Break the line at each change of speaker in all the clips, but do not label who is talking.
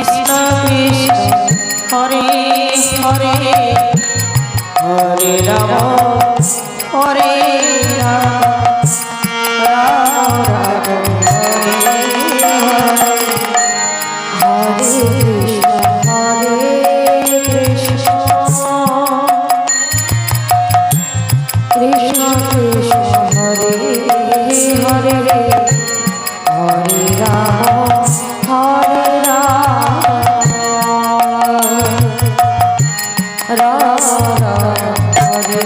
Krishna Krishna Hare Hare Hare Ram Hare Ram Ram Ram Hare Hare Hare Krishna Krishna Krishna Hare Hare Hare Ram Hare Ram Ram Ram Hare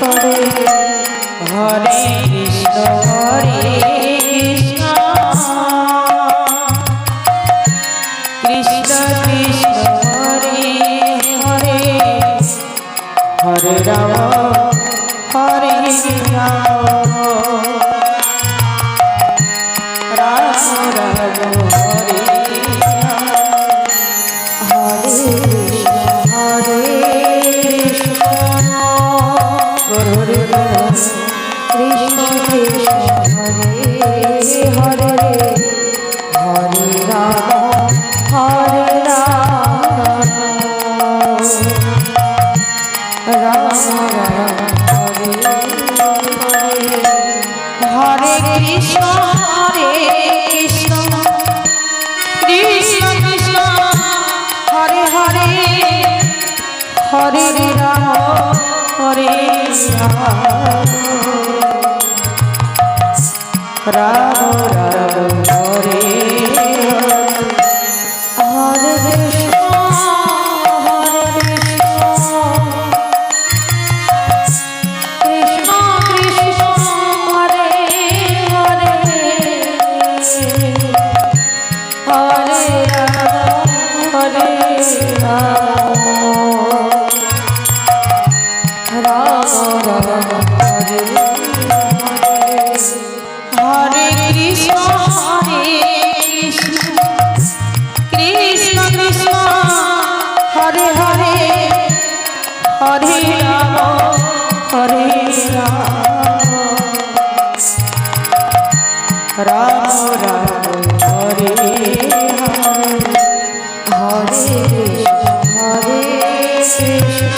Hare Hare Krishna Krishna Krishna Hare Hare Hare Ram Hare Ram Ram Ram Hare Hare Hare Krishna Krishna Hare Hare Hare Ram Hare Ram Ram Ram Hare Hare Krishna Krishna Krishna Hare Hare Hare Ram Hare Ram Ram Hare Hare Krishna Krishna Krishna Hare Hare Hare Ram Hare Ram Ram Ram Hare Hare Krishna Krishna Krishna Hare Hare Hare Ram Hare Ram Ram Ram Hare Hare Hare Krishna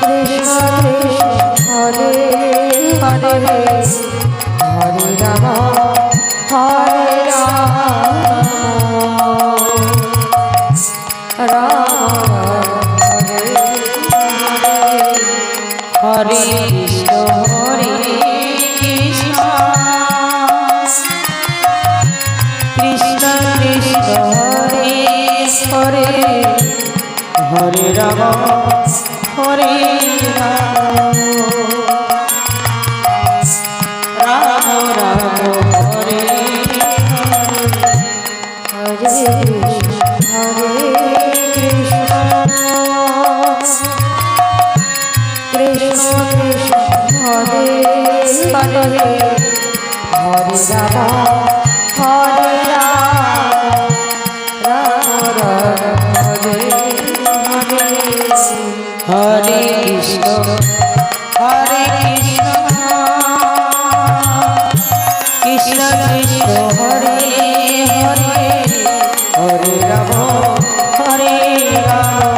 Krishna Krishna Hare Hare Hare Ram Hare Ram Ram Hare Hare Krishna Krishna Krishna Krishna Hare Hare Hare Ram Hare Ram Ram Ram Hare Hare Hare Krishna Krishna Krishna Hare Hare Hare Ram Hare Ram Ram Ram Hare Hare Hare Krishna Krishna Krishna Hare Hare Hare Ram Hare Ram